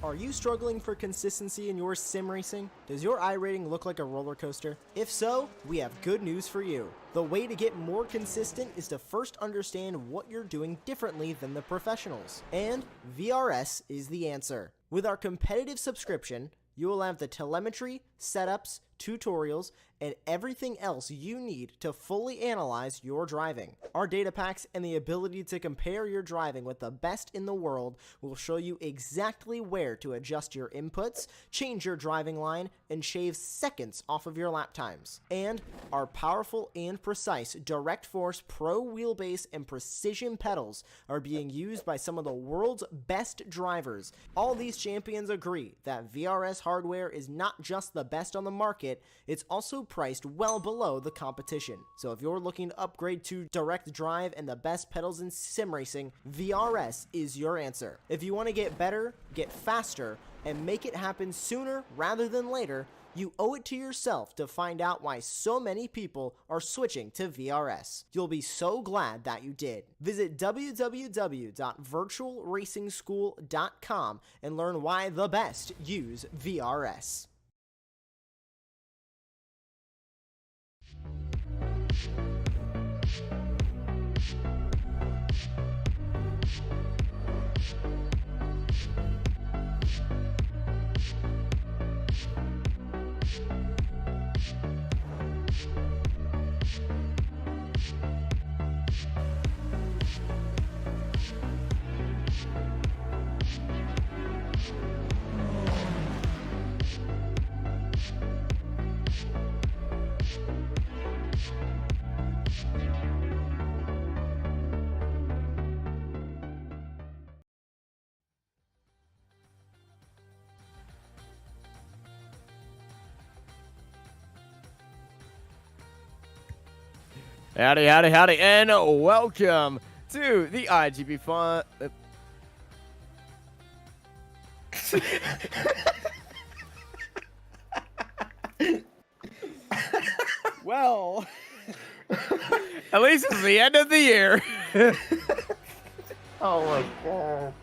Are you struggling for consistency in your sim racing? Does your iRating look like a roller coaster? If so, we have good news for you. The way to get more consistent is to first understand what you're doing differently than the professionals. And VRS is the answer. With our competitive subscription, you will have the telemetry, setups, tutorials, and everything else you need to fully analyze your driving. Our data packs and the ability to compare your driving with the best in the world will show you exactly where to adjust your inputs, change your driving line, and shave seconds off of your lap times. And our powerful and precise Direct Force Pro wheelbase and precision pedals are being used by some of the world's best drivers. All these champions agree that VRS hardware is not just the best on the market, it's also priced well below the competition. So if you're looking to upgrade to direct drive and the best pedals in sim racing, VRS is your answer. If you want to get better, get faster, and make it happen sooner rather than later, you owe it to yourself to find out why so many people are switching to VRS. You'll be so glad that you did. Visit www.virtualracingschool.com and learn why the best use VRS. Howdy, howdy, howdy, and welcome to the IGB Fun. Well, at least it's the end of the year. Oh my god.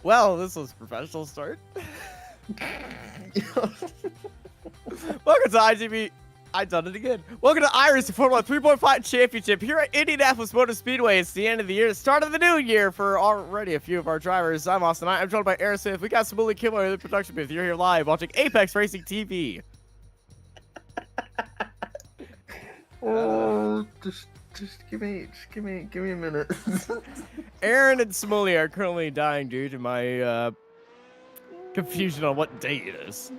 Well, this was a professional start. Welcome to IGB. I done it again. Welcome to iRacing Formula 3.5 Championship here at Indianapolis Motor Speedway. It's the end of the year, the start of the new year for already a few of our drivers. I'm Austin. I'm joined by Aaron Smith. We got Smoothly Kimler in the production booth. You're here live watching Apex Racing TV. Oh, just give me a minute. Aaron and Smoothly are currently dying due to my confusion on what day it is.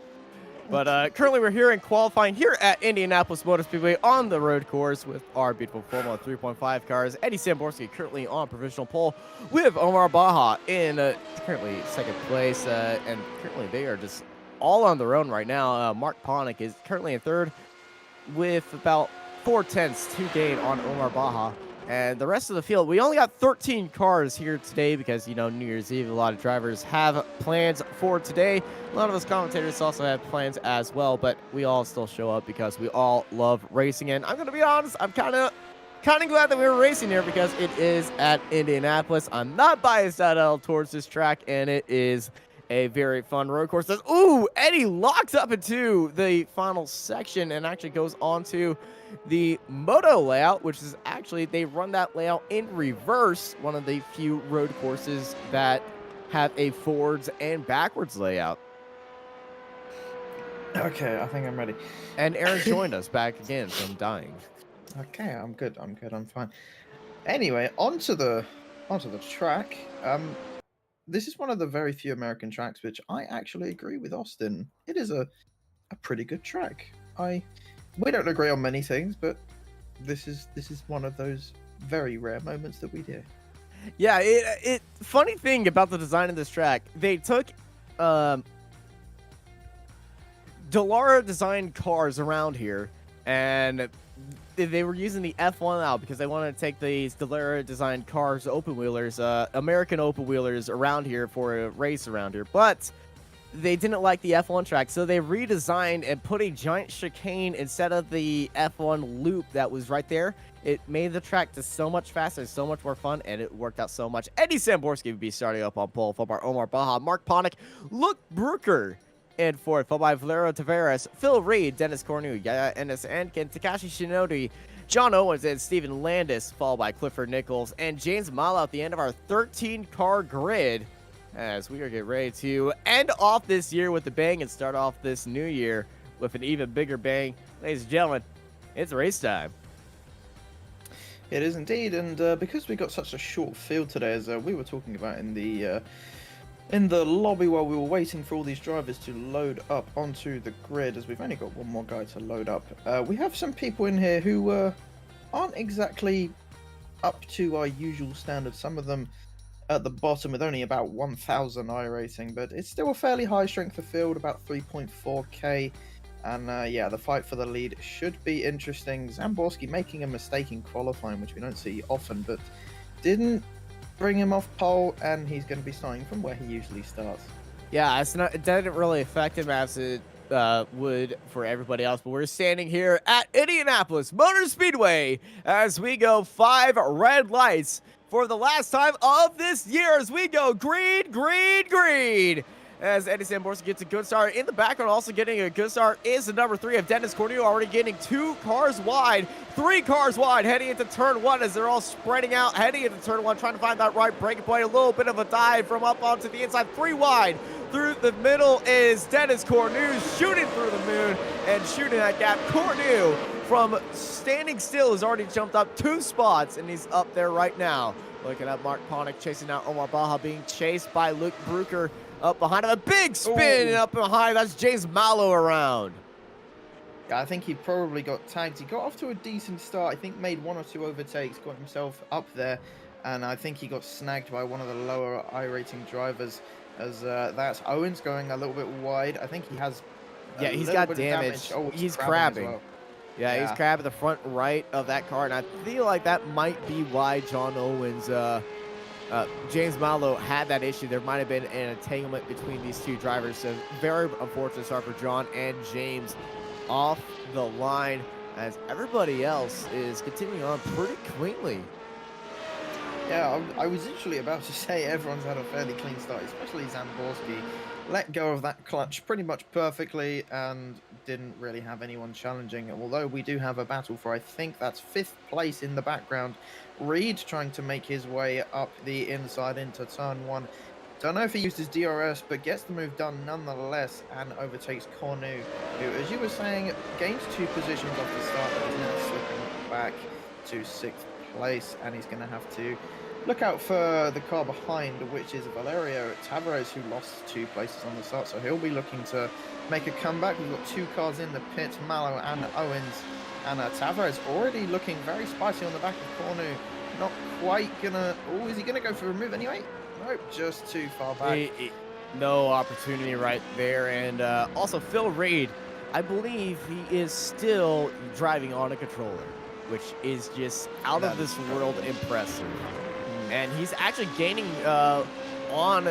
But currently we're here in qualifying here at Indianapolis Motor Speedway on the road course with our beautiful Formula 3.5 cars. Eddie Samborski currently on provisional pole with Omar Baja in currently second place. And currently they are just all on their own right now. Mark Ponick is currently in third with about 4/10 to gain on Omar Baja. And the rest of the field, we only got 13 cars here today because, you know, New Year's Eve, a lot of drivers have plans for today. A lot of us commentators also have plans as well, but we all still show up because we all love racing. And I'm going to be honest, I'm kind of glad that we were racing here because it is at Indianapolis. I'm not biased at all towards this track, and it is a very fun road course. Ooh, Eddie locks up into the final section and actually goes on to the moto layout, which is actually, they run that layout in reverse, one of the few road courses that have a forwards and backwards layout. Okay, I think I'm ready. And Aaron joined us back again from dying. Okay, I'm good, I'm fine. Anyway, onto the track. This is one of the very few American tracks which I actually agree with Austin. It is a pretty good track. We don't agree on many things, but this is one of those very rare moments that we do. Yeah, funny thing about the design of this track, they took Dallara designed cars around here, and they were using the F1 out because they wanted to take these Dallara designed cars, open wheelers, American open wheelers around here for a race around here, but they didn't like the F1 track, so they redesigned and put a giant chicane instead of the F1 loop that was right there. It made the track just so much faster, so much more fun, and it worked out so much. Eddie Samborski would be starting up on pole, followed by Omar Baja, Mark Ponick, Luke Brooker in fourth, followed by Valero Tavares, Phil Reed, Dennis Cornu, Yaya Ennis Ankin, Takashi Shinoda, John Owens, and Steven Landis, followed by Clifford Nichols, and James Malo at the end of our 13-car grid, as we are getting ready to end off this year with a bang and start off this new year with an even bigger bang. Ladies and gentlemen, it's race time. It is indeed, and because we got such a short field today, as we were talking about in the lobby while we were waiting for all these drivers to load up onto the grid, as we've only got one more guy to load up, we have some people in here who aren't exactly up to our usual standards. Some of them at the bottom with only about 1,000 iRacing, but it's still a fairly high strength of field, about 3.4k. And yeah, the fight for the lead should be interesting. Zamborski making a mistake in qualifying, which we don't see often, but didn't bring him off pole, and he's going to be starting from where he usually starts. Yeah, it didn't really affect him as it would for everybody else, but we're standing here at Indianapolis Motor Speedway as we go 5 red lights for the last time of this year as we go green, green, green. As Eddie Samborski gets a good start. In the background, also getting a good start is the number 3 of Dennis Cornu, already getting 2 cars wide, 3 cars wide, heading into turn 1 as they're all spreading out, heading into turn 1, trying to find that right braking point. A little bit of a dive from up onto the inside, 3 wide. Through the middle is Dennis Cornu, shooting through the moon and shooting that gap. Cornu, from standing still, has already jumped up 2 spots, and he's up there right now. Looking at Mark Ponick chasing out Omar Baja, being chased by Luke Brooker. Up behind him, a big spin, and up behind, that's James Malo around. Yeah, I think he probably got tagged. He got off to a decent start. I think made 1 or 2 overtakes, got himself up there, and I think he got snagged by one of the lower iRacing drivers, as that's Owens going a little bit wide. I think he has he's got damage. Oh, he's crabbing. Well. Yeah, he's crabbing the front right of that car, and I feel like that might be why John Owens, James Malo had that issue. There might have been an entanglement between these 2 drivers, so very unfortunate start for John and James off the line as everybody else is continuing on pretty cleanly. Yeah, I was literally about to say everyone's had a fairly clean start, especially Zamborski. Let go of that clutch pretty much perfectly and didn't really have anyone challenging. Although we do have a battle for, I think that's 5th place in the background. Reed trying to make his way up the inside into turn 1. Don't know if he used his DRS, but gets the move done nonetheless and overtakes Cornu, who, as you were saying, gains 2 positions off the start, but is now slipping back to 6th place, and he's going to have to look out for the car behind, which is Valerio Tavares, who lost 2 places on the start, so he'll be looking to make a comeback. We've got 2 cars in the pit, Mallow and Owens, and Tavares already looking very spicy on the back of Cornu. Not quite gonna... Oh, is he gonna go for a move anyway? Nope, just too far back. No opportunity right there. And also Phil Reed, I believe he is still driving on a controller, which is just out of this world impressive. And he's actually gaining on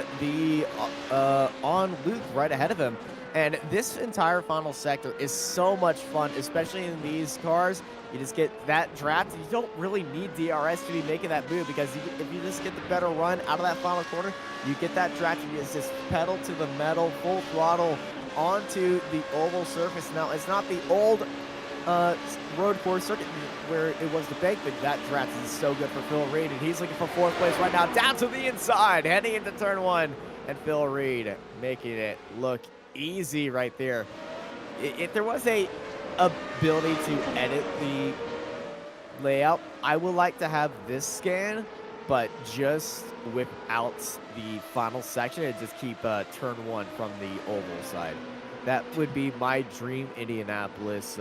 Luke right ahead of him. And this entire final sector is so much fun, especially in these cars. You just get that draft. You don't really need DRS to be making that move, because if you just get the better run out of that final corner, you get that draft and you just pedal to the metal, full throttle onto the oval surface. Now, it's not the old road course circuit where it was the bank, but that draft is so good for Phil Reed, and he's looking for 4th place right now, down to the inside, heading into turn 1, and Phil Reed making it look easy right there. If there was a ability to edit the layout, I would like to have this scan, but just without the final section, and just keep turn 1 from the oval side. That would be my dream Indianapolis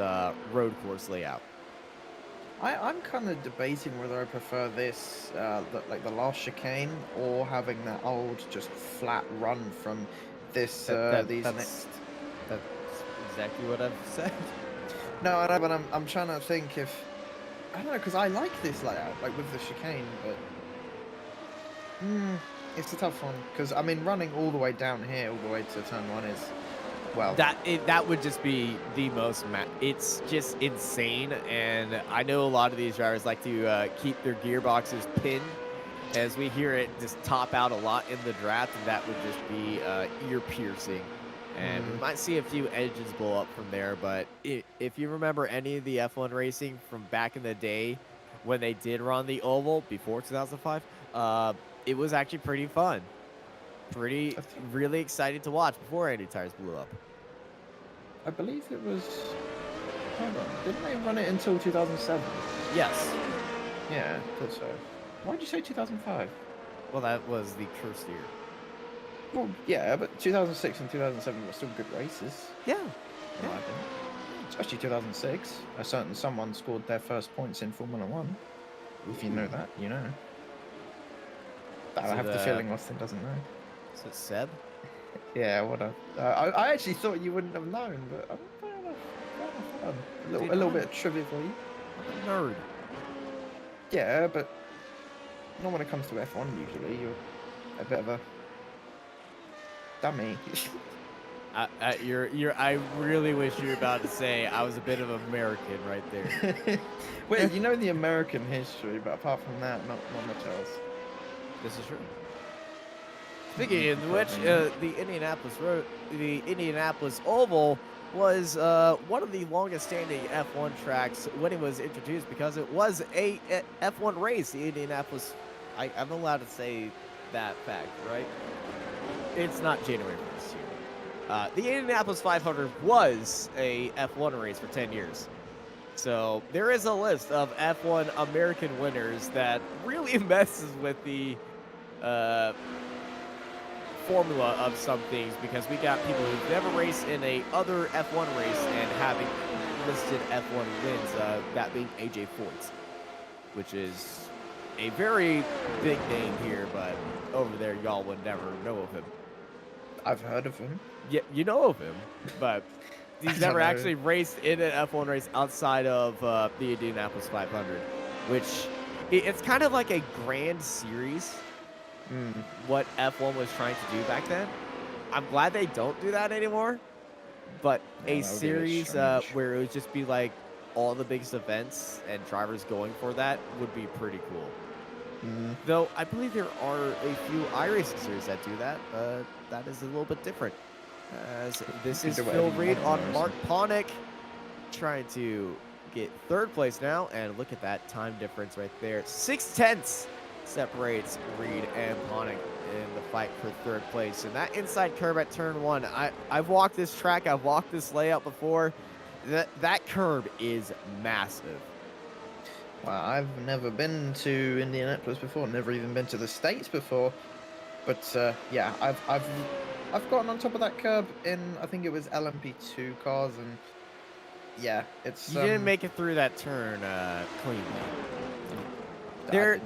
road course layout. I'm kind of debating whether I prefer this, like the last chicane, or having that old just flat run from this. That's exactly what I've said. No, I know, but I'm trying to think if I don't know, because I like this layout, like with the chicane, but it's a tough one. Because I mean, running all the way down here, all the way to turn 1 is, well, that would just be the most. It's just insane, and I know a lot of these drivers like to keep their gearboxes pinned, as we hear it just top out a lot in the draft, and that would just be ear piercing. And we might see a few engines blow up from there, but if you remember any of the F1 racing from back in the day when they did run the oval before 2005, it was actually pretty fun. Really exciting to watch before any tires blew up. I believe it was. Hold on, didn't they run it until 2007? Yes. Yeah, I thought so. Why did you say 2005? Well, that was the cursed year. Well, yeah, but 2006 and 2007 were still good races. Yeah. in my opinion. Especially 2006. Someone scored their first points in Formula 1. If you know that, you know. I have the feeling Austin doesn't know. Is it Seb? Yeah, what I actually thought you wouldn't have known, but fair enough. A little bit of trivia for you. I'm a nerd. Yeah, but not when it comes to F1 usually. You're a bit of a dummy. I really wish you were about to say I was a bit of American right there. Wait, you know the American history, but apart from that, not much else. This is true. Speaking of which, the Indianapolis Oval was one of the longest-standing F1 tracks when it was introduced, because it was a F1 race. The Indianapolis, I'm allowed to say that fact, right? It's not January 1st here. The Indianapolis 500 was a F1 race for 10 years. So there is a list of F1 American winners that really messes with the formula of some things, because we got people who've never raced in a other F1 race and having listed F1 wins, that being AJ Foyt, which is a very big name here, but over there y'all would never know of him. I've heard of him. Yeah, you know of him, but he's never actually raced in an F1 race outside of the Indianapolis 500, which it's kind of like a grand series. What F1 was trying to do back then. I'm glad they don't do that anymore, but a series where it would just be like all the biggest events and drivers going for that would be pretty cool. Though I believe there are a few iRacing series that do that. That is a little bit different. As this is do Phil whatever you Reed want on in Mark Ponick, trying to get 3rd place now, and look at that time difference right there. 6/10 separates Reed and Ponick in the fight for 3rd place. And that inside curve at turn 1, I've walked this track, I've walked this layout before. That curb is massive. Well, I've never been to Indianapolis before, never even been to the States before. But yeah, I've gotten on top of that curb in, I think it was LMP2 cars, and yeah, it's You didn't make it through that turn cleanly. I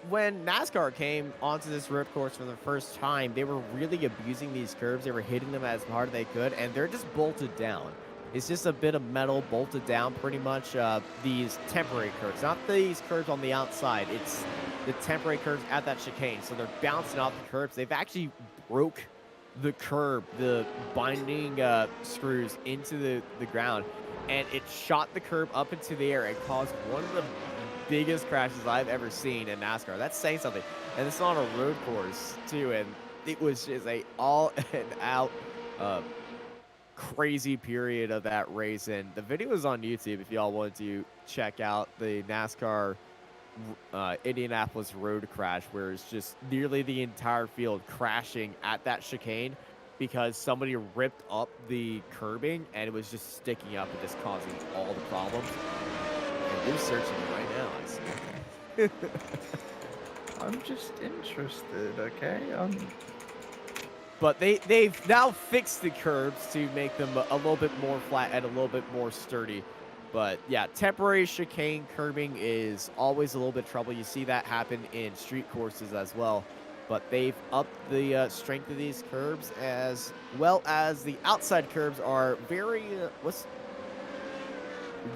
When NASCAR came onto this road course for the first time, they were really abusing these curbs. They were hitting them as hard as they could, and they're just bolted down. It's just a bit of metal bolted down, pretty much. These temporary curves, not these curves on the outside. It's the temporary curves at that chicane. So they're bouncing off the curbs. They've actually broke the curb, the binding screws into the ground, and it shot the curb up into the air and caused one of the biggest crashes I've ever seen in NASCAR. That's saying something. And it's on a road course too, and it was just a all and out crazy period of that race. And the video is on YouTube if y'all wanted to check out the NASCAR Indianapolis road crash, where it's just nearly the entire field crashing at that chicane because somebody ripped up the curbing and it was just sticking up and just causing all the problems. And you're searching it right now, I see. I'm just interested, okay? But they've now fixed the curbs to make them a little bit more flat and a little bit more sturdy. But yeah, temporary chicane curbing is always a little bit trouble. You see that happen in street courses as well. But they've upped the strength of these curbs, as well as the outside curbs are very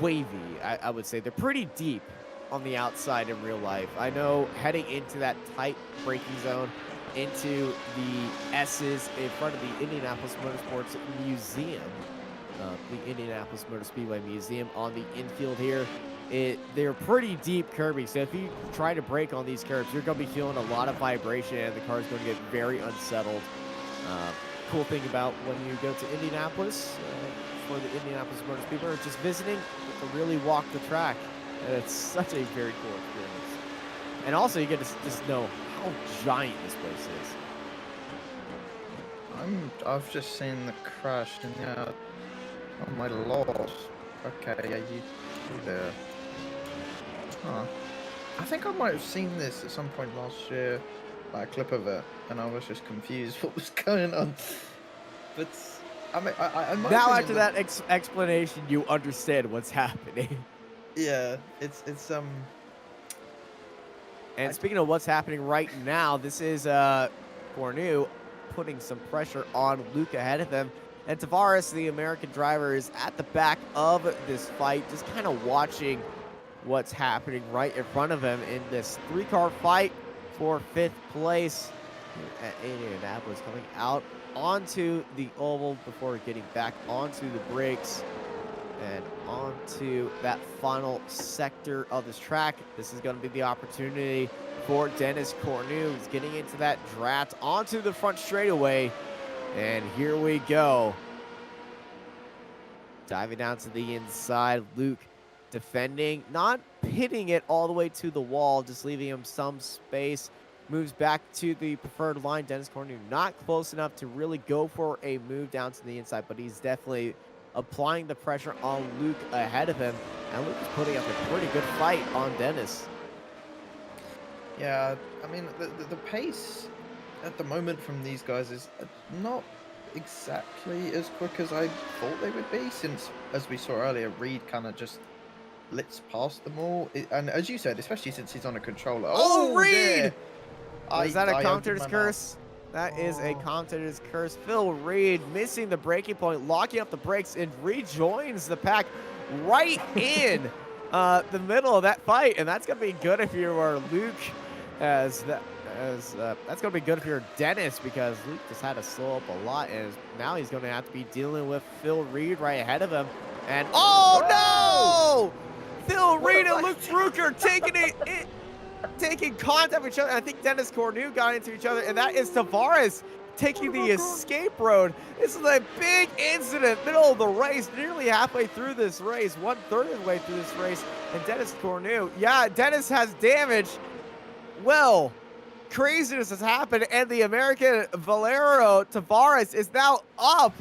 wavy, I would say. They're pretty deep on the outside in real life. I know heading into that tight braking zone, into the S's in front of the Indianapolis Motorsports Museum, the Indianapolis Motor Speedway Museum on the infield here. They're pretty deep curbing, so if you try to brake on these curbs, you're going to be feeling a lot of vibration, and the car is going to get very unsettled. Cool thing about when you go to Indianapolis for the Indianapolis Motor Speedway, or just visiting, you can really walk the track, and it's such a very cool experience. And also, you get to just know how giant this place is. I've just seen the crash, and yeah, oh my lord. Okay, yeah, you there. Huh. I think I might have seen this at some point last year, like a clip of it, and I was just confused what was going on. But I mean, I might now after that explanation, you understand what's happening. Yeah, it's And speaking of what's happening right now, this is Cornu putting some pressure on Luke ahead of him. And Tavares, the American driver, is at the back of this fight, just kind of watching what's happening right in front of him in this 3-car fight for 5th place at Indianapolis, coming out onto the oval before getting back onto the brakes and onto that final sector of this track. This is going to be the opportunity for Dennis Cornu. He's getting into that draft onto the front straightaway. And here we go. Diving down to the inside. Luke defending, not hitting it all the way to the wall, just leaving him some space. Moves back to the preferred line. Dennis Cornu not close enough to really go for a move down to the inside, but he's definitely applying the pressure on Luke ahead of him. And Luke is putting up a pretty good fight on Dennis. Yeah, I mean, the pace at the moment from these guys is not exactly as quick as I thought they would be, since, as we saw earlier, Reed kind of just blitz past them all. And as you said, especially since he's on a controller. Oh, Reed! Dear. Is that a I commentator's opened my curse? That is a Oh. commentator's curse. Phil Reed missing the braking point, locking up the brakes, and rejoins the pack right in the middle of that fight. And that's going to be good if you are Luke, that's going to be good if you're Dennis, because Luke just had to slow up a lot, and now he's going to have to be dealing with Phil Reed right ahead of him. And oh no! Phil Reed and Luke Bruker taking it taking contact with each other. I think Dennis Cornu got into each other, and that is Tavares taking the escape road. This is a big incident, middle of the race, nearly halfway through this race, 1/3 of the way through this race, and Dennis Cornu. Yeah, Dennis has damage. Well, craziness has happened, and the American Valero Tavares is now up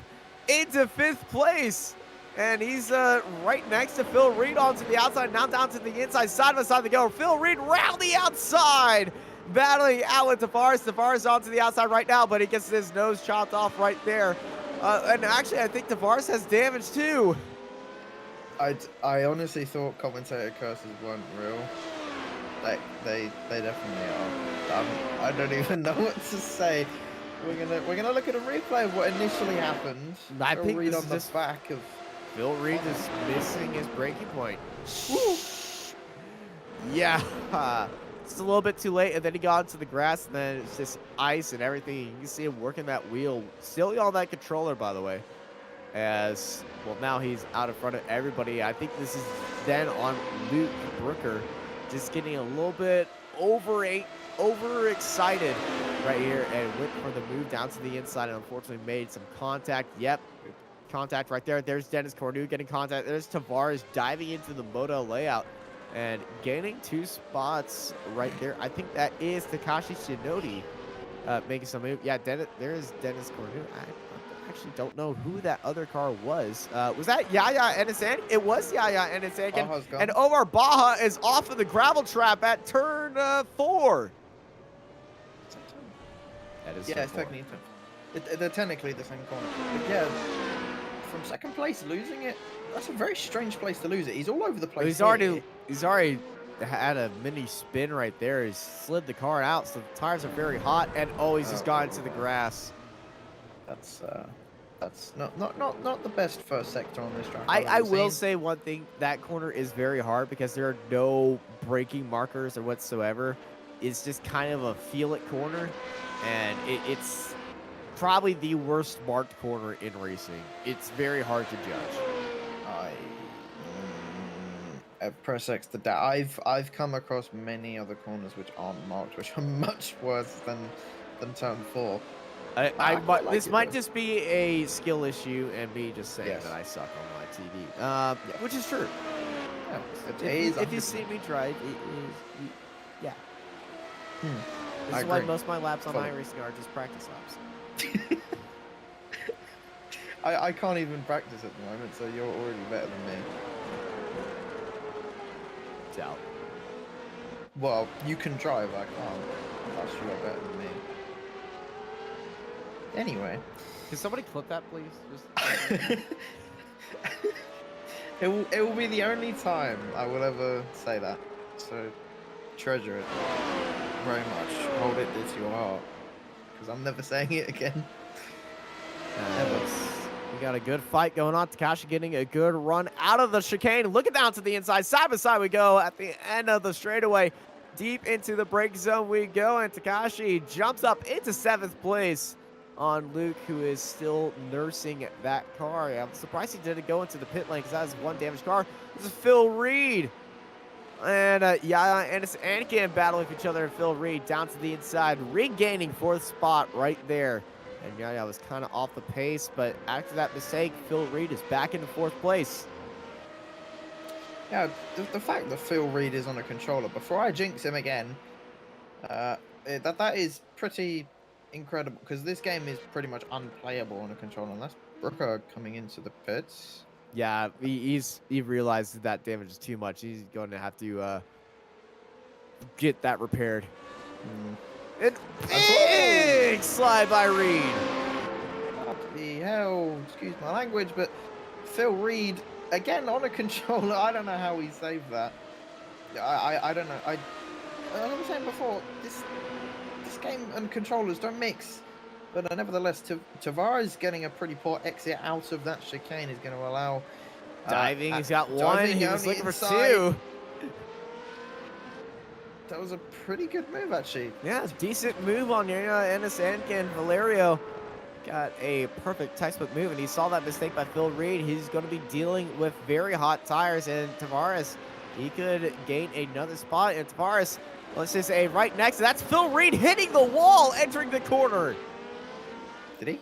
into 5th place. And he's right next to Phil Reed onto the outside, now down to the inside, side by side to go. Phil Reed round the outside, battling out with Tavares. Tavares onto the outside right now, but he gets his nose chopped off right there. And actually, I think Tavares has damage too. I honestly thought commentator curses weren't real. They definitely are. I don't even know what to say. We're gonna look at a replay of what initially happened. I think Reed this on is the back of. Phil Reed is missing his braking point. Woo. Yeah, it's a little bit too late, and then he got into the grass, and then it's just ice and everything. You can see him working that wheel, still on that controller, by the way. As well, now he's out in front of everybody. I think this is then on Luke Brooker, just getting a little bit overexcited right here, and went for the move down to the inside, and unfortunately made some contact. Yep. Contact right there. There's Dennis Cornu getting contact. There's Tavares diving into the moto layout and gaining 2 spots right there. I think that is Takashi Shinoda making some move. Yeah, there is Dennis Cornu. I actually don't know who that other car was. Was that Yaya Enesan? It was Yaya Enesan. And Omar Baja is off of the gravel trap at turn 4. That is yeah, it's technically they're technically the same corner. But yeah. From 2nd place, losing it, that's a very strange place to lose it. He's all over the place. He's already had a mini spin right there. He's slid the car out, so the tires are very hot, and he's just got into the grass. That's not the best first sector on this track. I will say one thing, that corner is very hard because there are no braking markers or whatsoever. It's just kind of a feel it corner, and it's probably the worst marked corner in racing. It's very hard to judge. Press X to that. I've come across many other corners which aren't marked, which are much worse than turn 4. This might just be a skill issue and me just saying that I suck on my TV, which is true. Yeah, if you see me try, yeah. This is why most of my laps on iRacing are just practice laps. I can't even practice at the moment, so you're already better than me. Doubt. Well, you can drive, I can't. Plus, you are better than me. Anyway. Can somebody clip that, please? Just... it will be the only time I will ever say that. So, treasure it very much. Hold it dear to your heart. Because I'm never saying it again. We got a good fight going on. Takashi getting a good run out of the chicane. Looking down to the inside. Side by side we go at the end of the straightaway. Deep into the break zone we go. And Takashi jumps up into 7th place on Luke, who is still nursing that car. I'm surprised he didn't go into the pit lane because that is one damaged car. This is Phil Reed. And Yaya and Anakin battling with each other, and Phil Reed down to the inside, regaining 4th spot right there. And Yaya was kind of off the pace, but after that mistake, Phil Reed is back into 4th place. Yeah, the fact that Phil Reed is on a controller, before I jinx him again, that is pretty incredible, because this game is pretty much unplayable on a controller, and that's Brooker coming into the pits. Yeah, he realizes that damage is too much. He's going to have to get that repaired. And big slide by Reed. What the hell? Excuse my language, but Phil Reed again on a controller. I don't know how he saved that. I don't know. As I was saying before, this game and controllers don't mix. But nevertheless, Tavares getting a pretty poor exit out of that chicane is going to allow... diving, he's got 1, he was looking for 2. That was a pretty good move, actually. Yeah, decent move on Ennis and Valerio. Got a perfect textbook move, and he saw that mistake by Phil Reed. He's going to be dealing with very hot tires, and Tavares, he could gain another spot, and Tavares Let's just say right next. That's Phil Reed hitting the wall, entering the corner. Did he?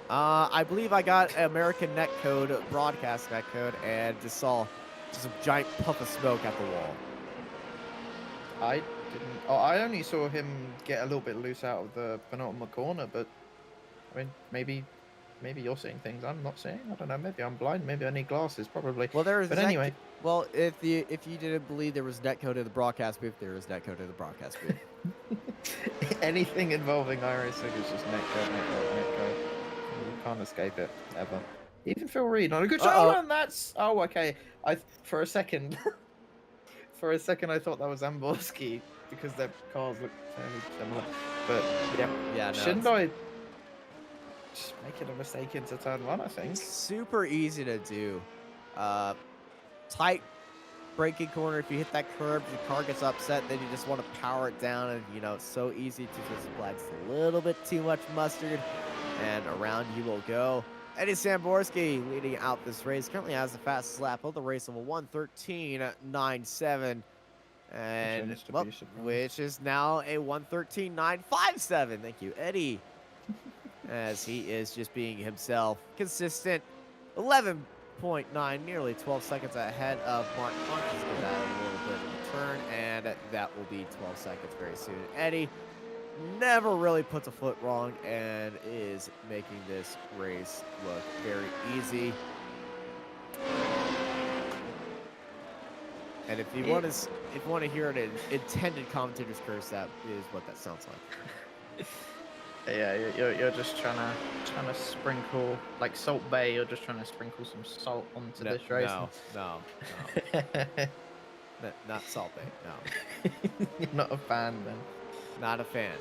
I believe I got American netcode, broadcast netcode, and just saw just a giant puff of smoke at the wall. I didn't. Oh, I only saw him get a little bit loose out of the penultimate corner, but I mean, maybe you're seeing things I'm not seeing. I don't know. Maybe I'm blind. Maybe I need glasses. Probably. Well, there is. But anyway. Well, if you didn't believe there was netcode in the broadcast booth, there is netcode in the broadcast booth. Anything involving iRacing is just netcode. You can't escape it ever. Even Phil Reed on a good shot, and that's okay. For a second, I thought that was Amborski because their cars look fairly similar. But yeah, no, shouldn't I just make it a mistake into turn one? I think it's super easy to do. Tight braking corner. If you hit that curb, your car gets upset. Then you just want to power it down, and it's so easy to just apply just a little bit too much mustard, and around you will go. Eddie Samborski leading out this race. Currently has the fastest lap of the race of a 1:13.97, and which is now a 1:13.957. Thank you, Eddie, as he is just being himself, consistent. 11.9, nearly 12 seconds ahead of Mark Hunt. Let's give that a little bit of a turn, and that will be 12 seconds very soon. Eddie never really puts a foot wrong and is making this race look very easy. And if you want to hear an intended commentator's curse, that is what that sounds like. Yeah, you're just trying to sprinkle like Salt Bay. You're just trying to sprinkle some salt onto this race. No. Not Salt Bay. No. You're not a fan then. Not a fan.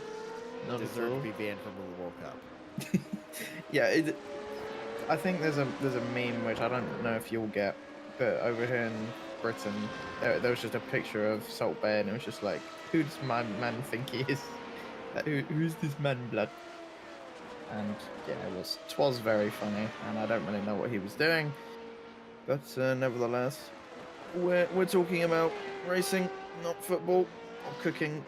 Not deserve to be banned from the World Cup. Yeah, I think there's a meme which I don't know if you'll get, but over here in Britain, there was just a picture of Salt Bay, and it was just like, who does my man think he is? Who's this man, blood? And yeah, it was very funny, and I don't really know what he was doing, but nevertheless, we're talking about racing, not football or cooking.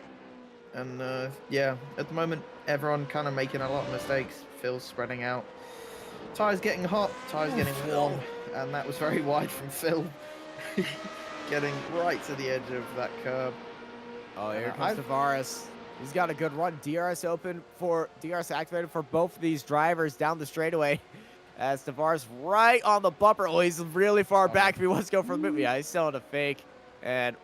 And yeah, at the moment, everyone kind of making a lot of mistakes. Phil's spreading out. Ty's getting hot. Ty's getting warm. And that was very wide from Phil. Getting right to the edge of that curb. Oh, here comes Tavares. He's got a good run. DRS activated for both of these drivers down the straightaway. As Tavares right on the bumper. Oh, he's really far back if he wants to go for the move. Yeah, he's still in a fake. And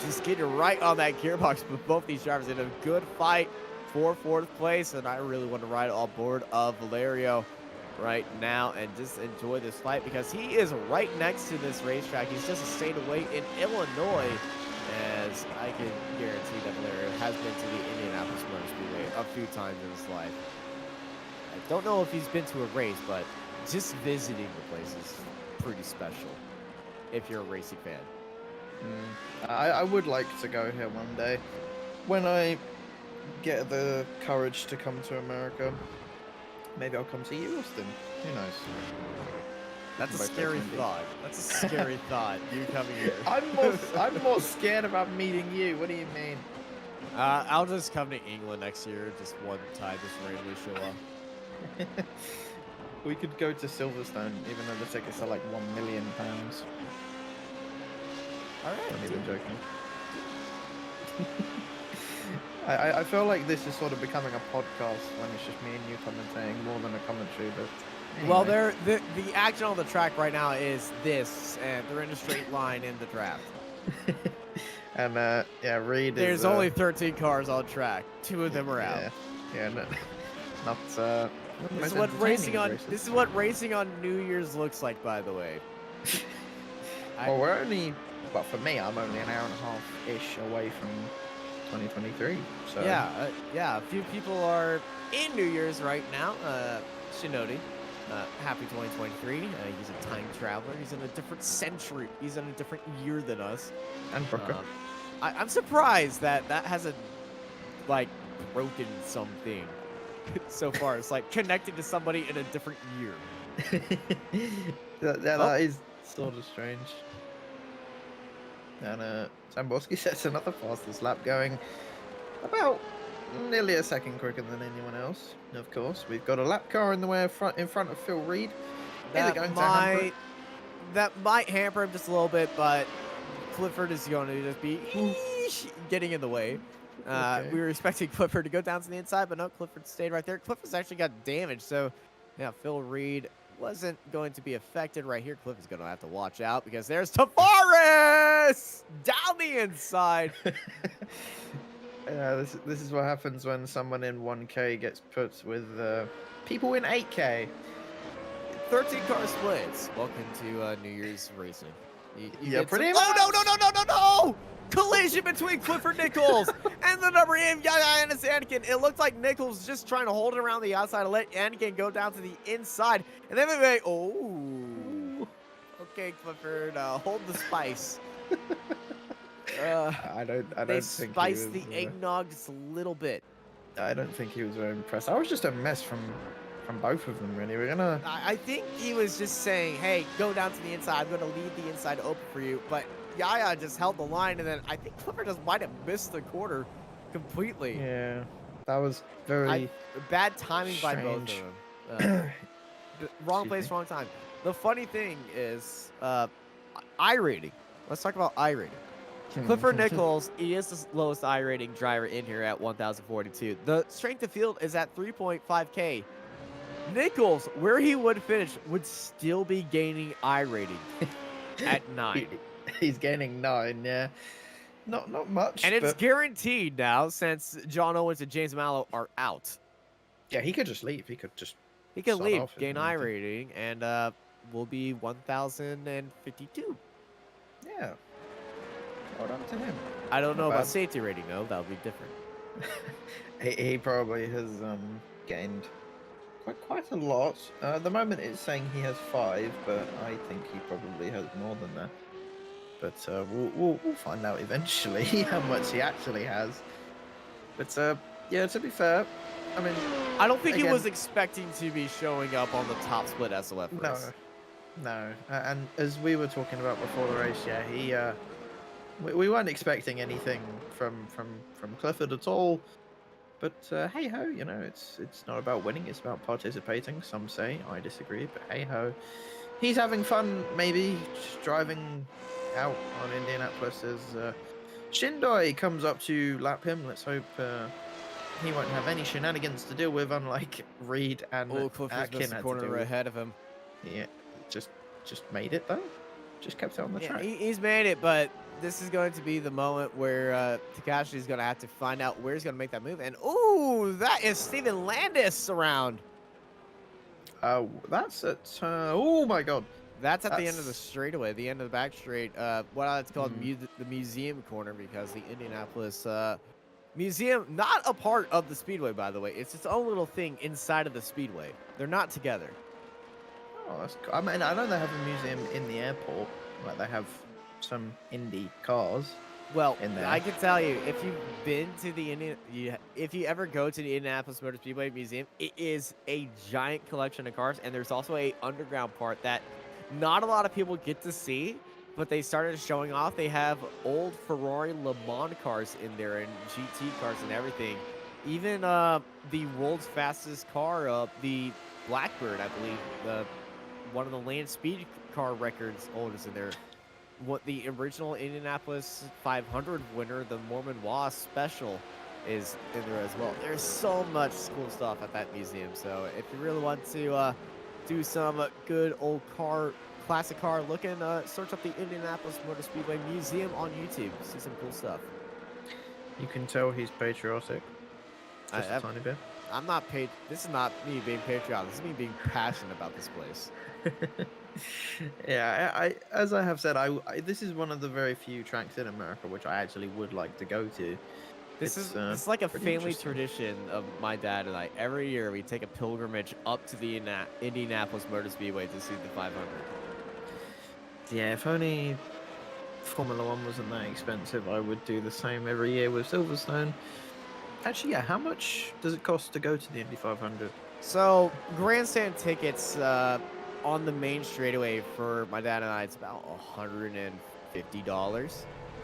just getting right on that gearbox, but both these drivers in a good fight for fourth place, and I really want to ride on board of Valerio right now and just enjoy this fight because he is right next to this racetrack. He's just a state away in Illinois, as I can guarantee that Valerio has been to the Indianapolis Motor Speedway a few times in his life. I don't know if he's been to a race, but just visiting the place is pretty special if you're a racing fan. I would like to go here one day. When I get the courage to come to America, maybe I'll come see you, Austin. Who knows? That's a scary thought. That's a scary thought. You coming here. I'm more scared about meeting you. What do you mean? I'll just come to England next year. Just one time, just randomly show up. We could go to Silverstone, even though the tickets are like £1 million. Alright. I'm even joking. I feel like this is sort of becoming a podcast when it's just me and you commentating more than a commentary, but anyway. Well, the action on the track right now is this, and they're in a straight line in the draft. And yeah, Reed There's only 13 cars on track. 2 of them are out. Yeah, not This is what racing on New Year's looks like, by the way. Well, we're only, well, for me, I'm only an hour and a half-ish away from 2023. So yeah, a few people are in New Year's right now. Shinodi, happy 2023. He's a time traveler. He's in a different century. He's in a different year than us. And Brooker. I'm surprised that hasn't like broken something so far. It's like connected to somebody in a different year. that is sort of strange. And Zamborski sets another fastest lap, going about nearly a second quicker than anyone else. Of course, we've got a lap car in the way in front of Phil Reed. Is it going to hamper it? That might hamper him just a little bit, but Clifford is going to just be getting in the way. Okay. We were expecting Clifford to go down to the inside, but no, Clifford stayed right there. Clifford's actually got damaged, so yeah, Phil Reed wasn't going to be affected right here. Cliff is going to have to watch out because there's Tavares down the inside. Yeah, this is what happens when someone in 1K gets put with people in 8K. 13 car splits. Welcome to New Year's racing. Yeah, pretty much. Oh, no! Collision between Clifford Nichols and the number 8 Yaya Anakin. It looked like Nichols just trying to hold it around the outside to let Anakin go down to the inside. And then okay, Clifford, hold the spice. I don't They think he was, spiced the eggnog just a little bit. I don't think he was very impressed. I was just a mess from both of them, really. We're gonna. I think he was just saying, hey, go down to the inside. I'm going to leave the inside open for you. But Yaya just held the line, and then I think Clifford just might have missed the quarter completely. Yeah, that was very bad timing by both of strange. them. Wrong Excuse place, me. wrong time. The funny thing is, iRating. Let's talk about iRating. Clifford Nichols, he is the lowest I-rating driver in here at 1,042. The strength of field is at 3.5K. Nichols, where he would finish, would still be gaining I-rating at 9. He's gaining 9, yeah. Not much. And it's but guaranteed now since John Owens and James Mallow are out. yeah, he could just leave. He could just. He can sod leave, off if gain he wanted. I-rating, and will be 1,052. Yeah. Well done to him. I don't Not know about bad. safety rating, though. That would be different. He probably has gained quite a lot. At the moment, it's saying he has 5, but I think he probably has more than that. But we'll find out eventually how much he actually has. But yeah, to be fair, I mean, I don't think he again, was expecting to be showing up on the top split SLF race. no. And as we were talking about before the race, yeah, he we weren't expecting anything from Clifford at all. But hey ho, you know, it's not about winning; it's about participating. Some say, I disagree, but hey ho, he's having fun. Maybe just driving out on Indianapolis as Shindoi comes up to lap him. Let's hope he won't have any shenanigans to deal with, unlike Reed and Clifford's Atkin missed the had to corner deal right with. ahead of him. Yeah, just made it though. Just kept it on the Yeah, track. he's made it, but this is going to be the moment where Takashi is going to have to find out where he's going to make that move. And, ooh, that is Steven Landis around. That's at oh my god. That's at the end of the straightaway, the end of the back straight. What it's called the museum corner, because the Indianapolis museum, not a part of the speedway, by the way. It's its own little thing inside of the speedway. They're not together. Oh, that's cool. I mean, I know they have a museum in the airport. Like they have some Indy cars. Well, in there. I can tell you, if you've been to the if you ever go to the Indianapolis Motor Speedway Museum, it is a giant collection of cars, and there's also a underground part that not a lot of people get to see, but they started showing off. They have old Ferrari Le Mans cars in there and GT cars and everything. Even the world's fastest car, the Blackbird, I believe, one of the land speed car records holders in there. What the original Indianapolis 500 winner, the Mormon Wasp Special, is in there as well. There's so much cool stuff at that museum. So if you really want to do some good old classic car looking, search up the Indianapolis Motor Speedway Museum on YouTube. See some cool stuff. You can tell he's patriotic. Just a tiny bit. I'm not paid. This is not me being patriotic. This is me being passionate about this place. Yeah, as I have said, this is one of the very few tracks in America which I actually would like to go to. It's like a pretty family interesting. tradition of my dad and I. Every year we take a pilgrimage up to the Indianapolis Motor Speedway to see the 500. Yeah, if only Formula One wasn't that expensive, I would do the same every year with Silverstone. Actually, yeah, how much does it cost to go to the Indy 500? So grandstand tickets on the main straightaway for my dad and I, it's about $150.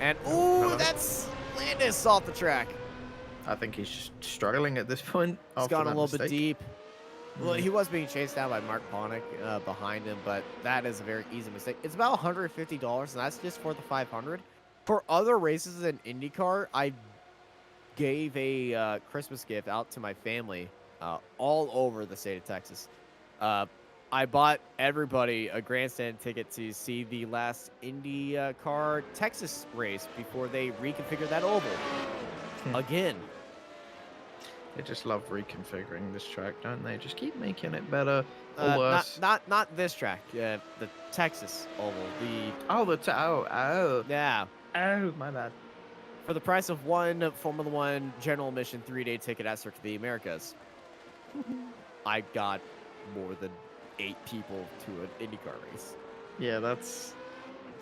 And, Hello. ooh, that's Landis off the track. I think he's just struggling at this point. He's after gone a that little bit mistake. deep. Well, he was being chased down by Mark Ponick behind him, but that is a very easy mistake. It's about $150, and that's just for the 500. For other races in IndyCar, I gave a Christmas gift out to my family all over the state of Texas. I bought everybody a grandstand ticket to see the last IndyCar Texas race before they reconfigured that oval again. They just love reconfiguring this track, don't they? Just keep making it better or worse. Not this track. The Texas oval. Yeah. Oh, my bad. For the price of one Formula One general admission 3-day ticket at Circuit of the Americas, I got more than 8 people to an IndyCar race. Yeah, that's...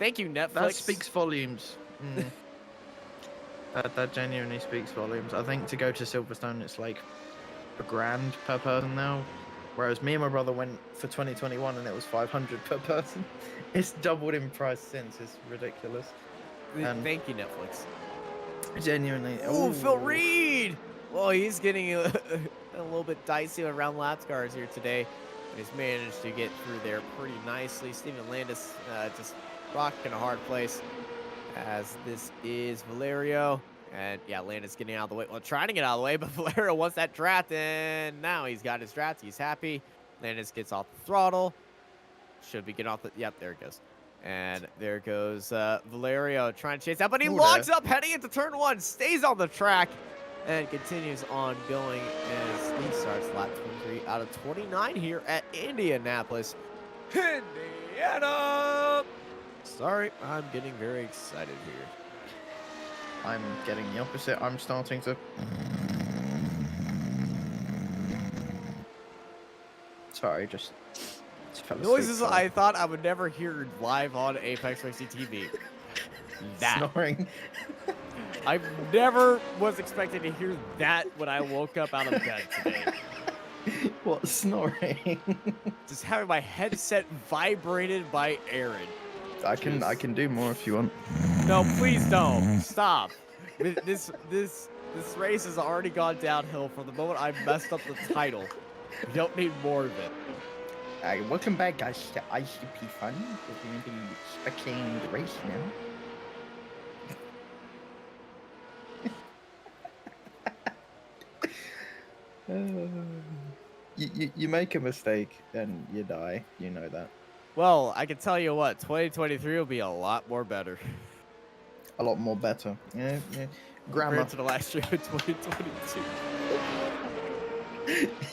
Thank you, Netflix. That speaks volumes. That genuinely speaks volumes. I think to go to Silverstone, it's like $1,000 per person now. Whereas me and my brother went for 2021 and it was $500 per person. It's doubled in price since. It's ridiculous. And Thank you, Netflix. genuinely. Oh, Phil Reed! Well, he's getting a little bit dicey around lap cars here today. But he's managed to get through there pretty nicely. Steven Landis just rocking a hard place. As this is Valerio. And yeah, Landis getting out of the way. Well, trying to get out of the way, but Valerio wants that draft, and now he's got his draft. He's happy. Landis gets off the throttle. Should be getting off the... Yep, there it goes. And there goes Valerio trying to chase out, but he logs up heading into turn 1, stays on the track, and continues on going as he starts lap 23 out of 29 here at Indianapolis, Indiana. Sorry, I'm getting very excited here. I'm getting the opposite. I'm starting to... Sorry, just fell asleep. Noises I thought I would never hear live on Apex Racing TV. That. Snoring. I never was expecting to hear that when I woke up out of bed today. What, snoring? Just having my headset vibrated by Aaron. I can do more if you want. No, please don't. Stop. This race has already gone downhill from the moment I messed up the title. We don't need more of it. Welcome back, guys, to ICP Fun. We're going to be spectating the race now. You make a mistake and you die. You know that. Well, I can tell you what, 2023 will be a lot more better. A lot more better. Yeah. Grammar. Compared to the last year of 2022.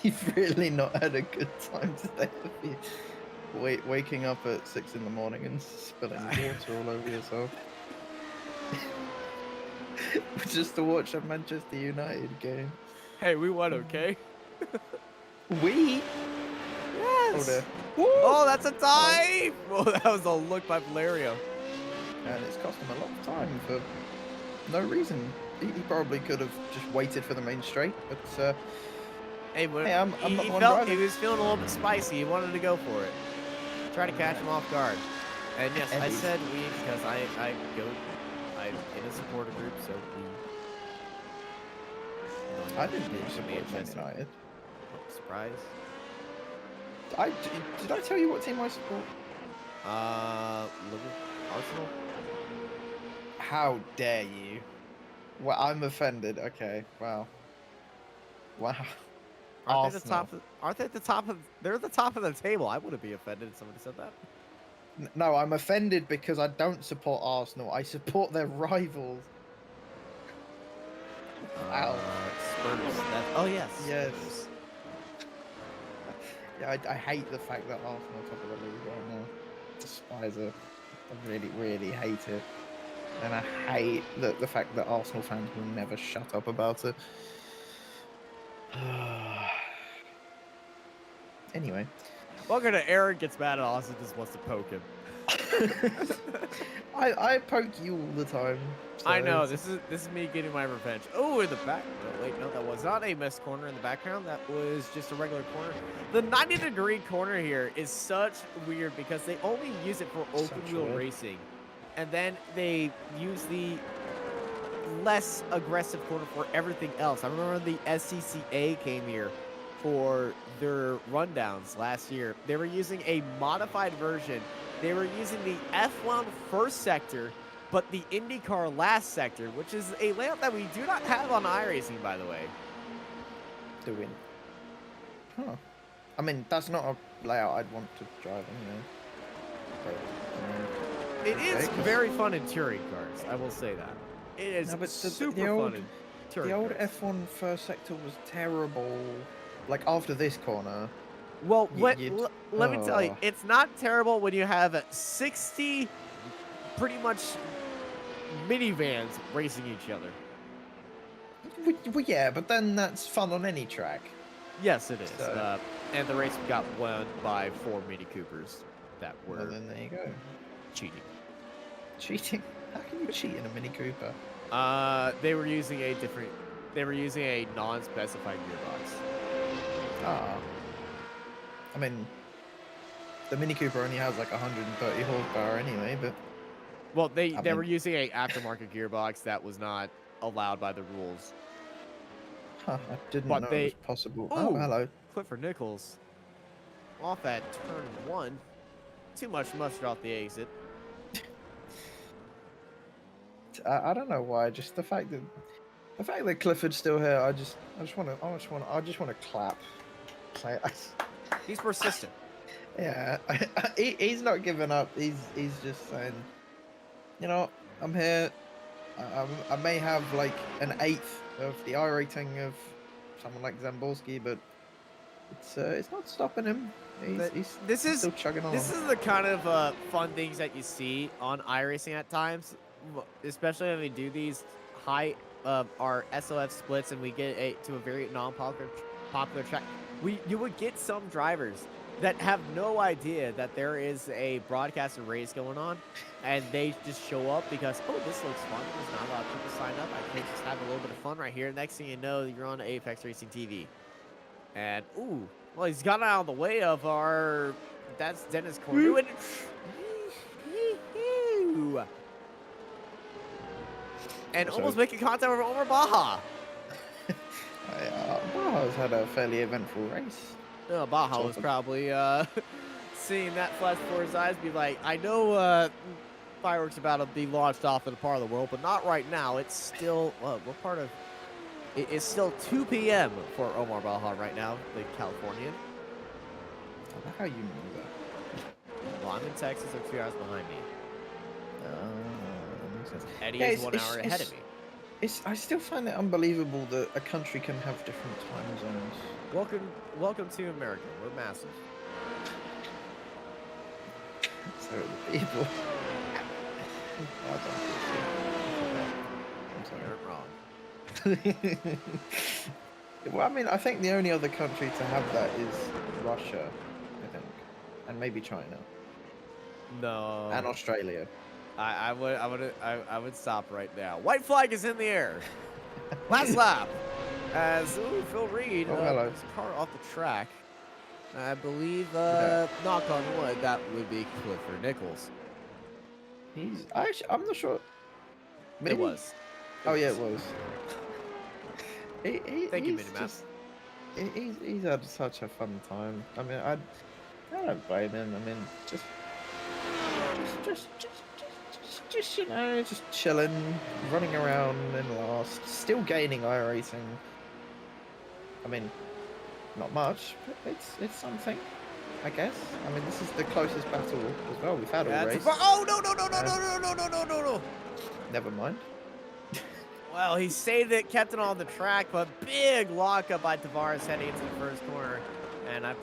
You've really not had a good time today, have you? Waking up at 6 in the morning and spilling water all over yourself. Just to watch a Manchester United game. Hey, we won, okay? We? Yes! Oh, that's a dive! Oh, that was a look by Valerio. And it's cost him a lot of time for no reason. He probably could have just waited for the main straight, but hey, I'm not the one he driving. was feeling a little bit spicy. He wanted to go for it. Try to catch him off guard. And yes, I said we because I'm in a supporter group, so we. I didn't support Man United. Oh, surprise. Did I tell you what team I support? Arsenal. How dare you? Well, I'm offended. Okay, wow. Aren't they the top? Aren't they at the top of? They're the top of the table. I wouldn't be offended if somebody said that. No, I'm offended because I don't support Arsenal. I support their rivals. Ow. Spurs. Oh yes. Yes. Yeah, I hate the fact that Arsenal are top of the league right now. Despise it. I really, really hate it. And I hate the fact that Arsenal fans will never shut up about it. Anyway. Welcome to Aaron gets mad at Austin, just wants to poke him. I poke you all the time. So I know, this is me getting my revenge. Oh, in the back. Oh, wait, no, that was not a missed corner in the background. That was just a regular corner. The 90-degree corner here is such weird because they only use it for open wheel racing. and then they use the less aggressive corner for everything else. I remember the SCCA came here for their rundowns last year. They were using a modified version. They were using the F1 first sector, but the IndyCar last sector, which is a layout that we do not have on iRacing, by the way. Do we? Huh. I mean, that's not a layout I'd want to drive anyway. But, It is very fun in touring cars, I will say that. It is No, but super the old, fun in touring the old cars. F1 first sector was terrible. Like after this corner. Well, let me tell you, oh. it's not terrible when you have 60 pretty much minivans racing each other. Well, yeah, but then that's fun on any track. Yes, it is. So- And the race got won by 4 Mini Coopers that were Well, then there you go. cheating. Cheating? How can you cheat in a Mini Cooper? They were using a non-specified gearbox. Ah. I mean, the Mini Cooper only has like 130 horsepower anyway, but Well, they I mean- were using a aftermarket gearbox that was not allowed by the rules. huh, I didn't But know they- it was possible. Ooh. Oh, hello. Clifford Nichols off at turn 1. Too much mustard off the exit. I don't know why. Just the fact that Clifford's still here. I just want to clap. Like, He's persistent. yeah, he's not giving up. He's just saying, you know, I'm here. I may have like an 1/8 of the I rating of someone like Zamborski, but it's not stopping him. This is still chugging on. This is the kind of fun things that you see on iRacing at times, especially when we do these high our SOF splits and we get to a very non-popular track. You would get some drivers that have no idea that there is a broadcasted race going on, and they just show up because, oh, this looks fun. There's not a lot of people sign up. I can just have a little bit of fun right here. Next thing you know, you're on Apex Racing TV. And, ooh, well, he's gotten out of the way of our... That's Dennis Corby. And So- almost making contact with Omar Baja. Baja's had a fairly eventful race. Baja was Awesome. probably seeing that flash before his eyes, be like, I know fireworks about to be launched off in a part of the world, but not right now. It's still, what part of... It's still 2 p.m. for Omar Baja right now, the Californian. I like how you know that. Well, I'm in Texas, they're 2 hours behind me. That makes sense. Eddie Yeah, is 1 hour ahead of me. I still find it unbelievable that a country can have different time zones. Welcome to America. We're massive. So the people. I'm You're wrong. sorry. Well, I mean, I think the only other country to have that is Russia, I think, and maybe China No. and Australia. I would stop right now. White flag is in the air. Last lap. As Phil Reed, Oh, hello. his car off the track. I believe, Yeah. knock on wood, that would be Clifford Nichols. I'm not sure. It Maybe? was. Oh yeah, it was. Thank you, he's Minimap. just- He's had such a fun time. I mean, I don't blame him. I mean, just you know, just chilling, running around in last, still gaining iRacing. I mean, not much, but it's something, I guess. I mean, this is the closest battle as well we've had all race. Oh, no. Never mind. Well, he saved it, kept it on the track, but big lockup by Tavares heading into the first corner. And that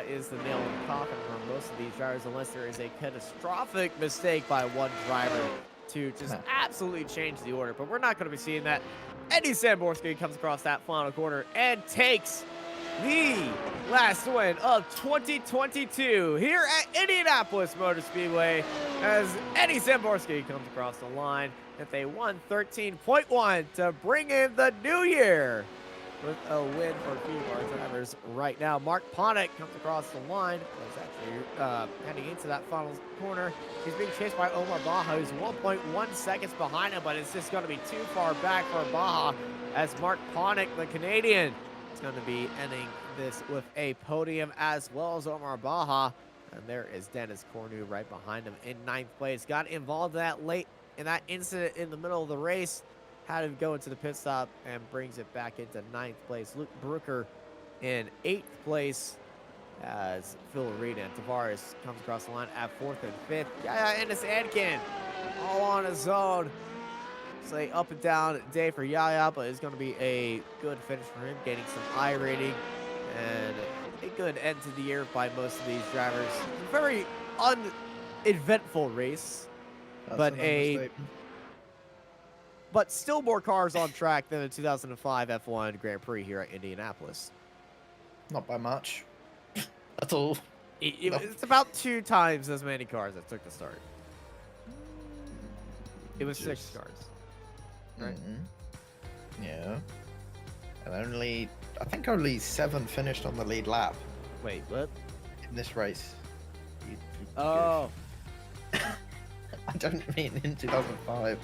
is the nail in the coffin for most of these drivers, unless there is a catastrophic mistake by one driver to just absolutely change the order. But we're not going to be seeing that. Eddie Zamborski comes across that final corner and takes the last win of 2022 here at Indianapolis Motor Speedway as Eddie Zamborski comes across the line with a 1:13.1 to bring in the new year with a win for a few of our drivers right now. Mark Ponick comes across the line. He's actually heading into that final corner. He's being chased by Omar Baja, who's 1.1 seconds behind him, but it's just going to be too far back for Baja as Mark Ponick, the Canadian, is going to be ending this with a podium as well as Omar Baja. And there is Dennis Cornu right behind him in 9th place. Got involved in that incident in the middle of the race. Had to go into the pit stop and brings it back into 9th place. Luke Brooker in 8th place as Phil Reed and Tavares comes across the line at 4th and 5th. Yeah, Ennis Adkin all on his own. It's a up and down day for Yaya, but it's going to be a good finish for him, getting some I rating and a good end to the year by most of these drivers. A very uneventful race, but still more cars on track than the 2005 F1 Grand Prix here at Indianapolis. Not by much at all. It's about 2 times as many cars that took the start. It was 6 cars. Right? Yeah. And I think only 7 finished on the lead lap. Wait, what? In this race. Oh. I don't mean in 2005.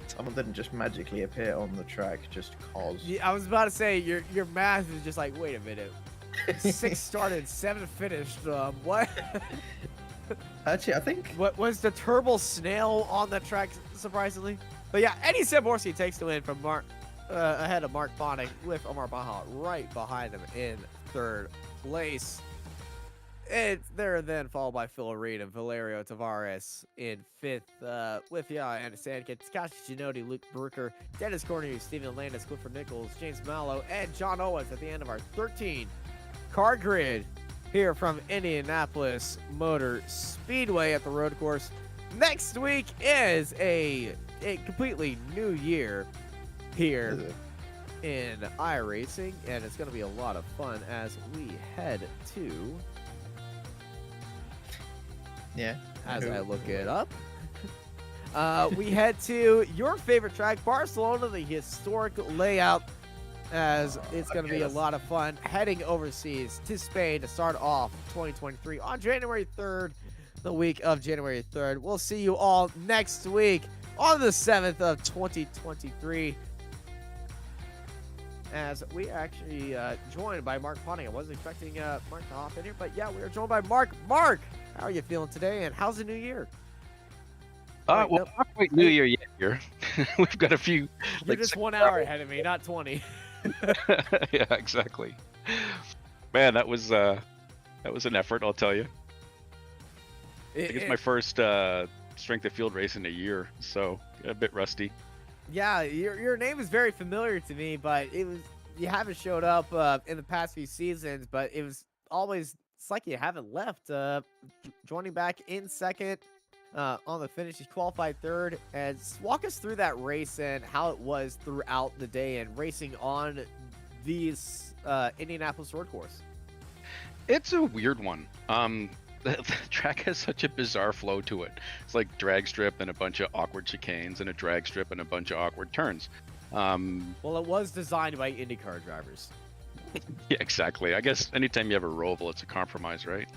Someone didn't just magically appear on the track just cause. Yeah, I was about to say, your math is just like, wait a minute. 6 started, 7 finished. What? Actually, I think... What was the turbo snail on the track, surprisingly? But yeah, Eddie Samborski takes the win from Mark, ahead of Mark Bonnick with Omar Baja right behind him in 3rd place. They're then followed by Phil Reed and Valerio Tavares in 5th, with and Sandkit, Takashi Ginodi, Luke Brooker, Dennis Cornelius, Stephen Landis, Clifford Nichols, James Mallow, and John Owens at the end of our 13 car grid here from Indianapolis Motor Speedway at the road course. Next week is a completely new year here in iRacing, and it's going to be a lot of fun as we head to... Yeah. As I look it up, we head to your favorite track, Barcelona, the historic layout, as it's going to be a lot of fun heading overseas to Spain to start off 2023 on January 3rd, the week of January 3rd. We'll see you all next week on the 7th of 2023. As we actually joined by Mark Ponting. I wasn't expecting Mark to hop in here, but yeah, we are joined by Mark. Mark, how are you feeling today, and how's the new year? Well, not quite New Year yet here. We've got a few. You're just 1 hour ahead of me, not 20. Yeah, exactly. Man, that was an effort, I'll tell you. I think it's my first strength of field race in a year, so a bit rusty. Yeah, your name is very familiar to me, but you haven't showed up in the past few seasons, but it's like you haven't left. Joining back in 2nd on the finish, you qualified 3rd, and walk us through that race and how it was throughout the day and racing on these Indianapolis road course. It's a weird one. The track has such a bizarre flow to it. It's like drag strip and a bunch of awkward chicanes and a drag strip and a bunch of awkward turns. Well, it was designed by IndyCar drivers. Yeah, exactly. I guess anytime you have a roval, it's a compromise, right?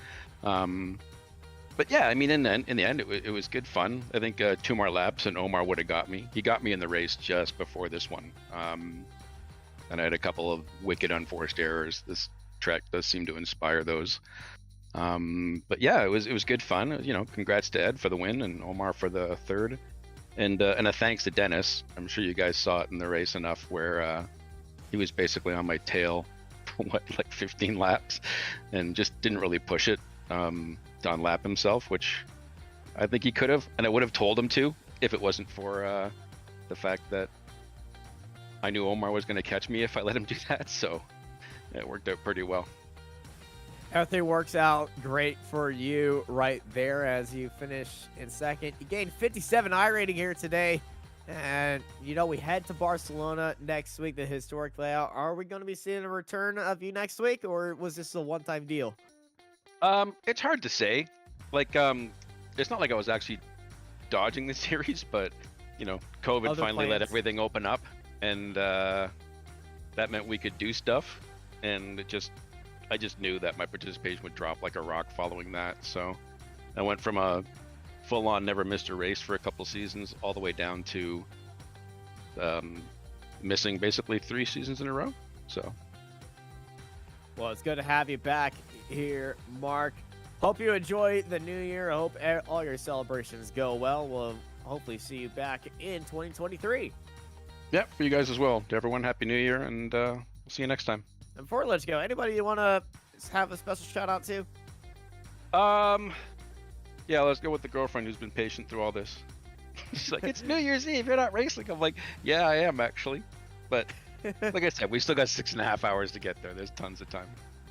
But yeah, I mean, in the end, it was good fun. I think 2 more laps and Omar would have got me. He got me in the race just before this one. And I had a couple of wicked unforced errors. This track does seem to inspire those. But yeah, it was good fun. You know, congrats to Ed for the win and Omar for the 3rd, and a thanks to Dennis. I'm sure you guys saw it in the race enough where he was basically on my tail for like 15 laps, and just didn't really push it to unlap himself, which I think he could have, and I would have told him to if it wasn't for the fact that I knew Omar was going to catch me if I let him do that. So it worked out pretty well. Everything works out great for you right there as you finish in 2nd. You gained 57 I rating here today. And, you know, we head to Barcelona next week, the historic layout. Are we going to be seeing a return of you next week, or was this a one-time deal? It's hard to say. Like, it's not like I was actually dodging the series, but, you know, COVID finally let everything open up. And that meant we could do stuff, and I just knew that my participation would drop like a rock following that. So I went from a full-on never missed a race for a couple seasons all the way down to missing basically 3 seasons in a row. So Well, it's good to have you back here, Mark. Hope you enjoy the new year. I hope all your celebrations go well. We'll hopefully see you back in 2023. yeah, for you guys as well. To everyone, happy New Year, and we'll see you next time. And before we let you go, anybody you want to have a special shout out to? Yeah, let's go with the girlfriend who's been patient through all this. She's like, it's New Year's Eve, you're not racing. I'm like, yeah, I am actually. But like I said, we still got 6.5 hours to get there. There's tons of time.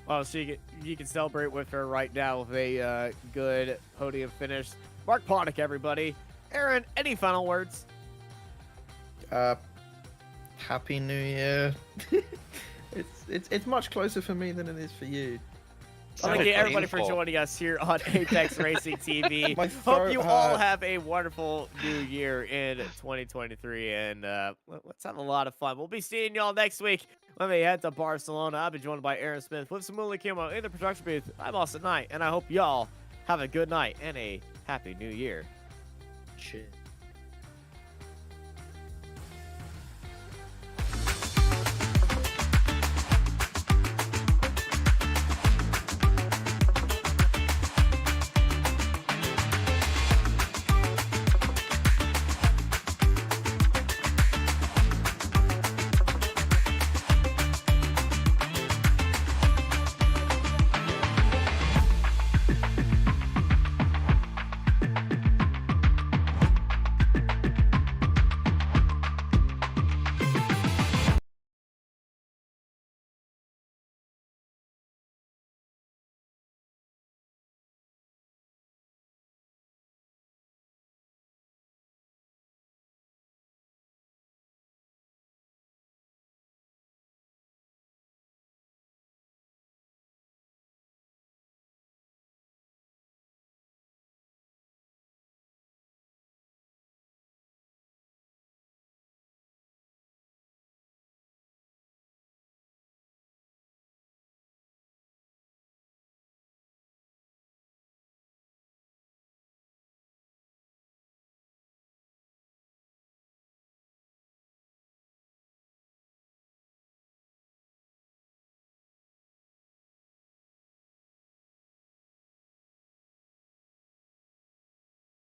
Well, so you can celebrate with her right now with a good podium finish. Mark Ponick, everybody. Aaron, any final words? Happy New Year. It's much closer for me than it is for you. Well, thank you everybody for painful. joining us here on Apex Racing TV. My Hope throat you all hurts. have a wonderful new year in 2023, and let's have a lot of fun. We'll be seeing y'all next week when we head to Barcelona. I've been joined by Aaron Smith with Samuli Kimo in the production booth. I'm Austin Knight, and I hope y'all have a good night and a happy new year. Cheers.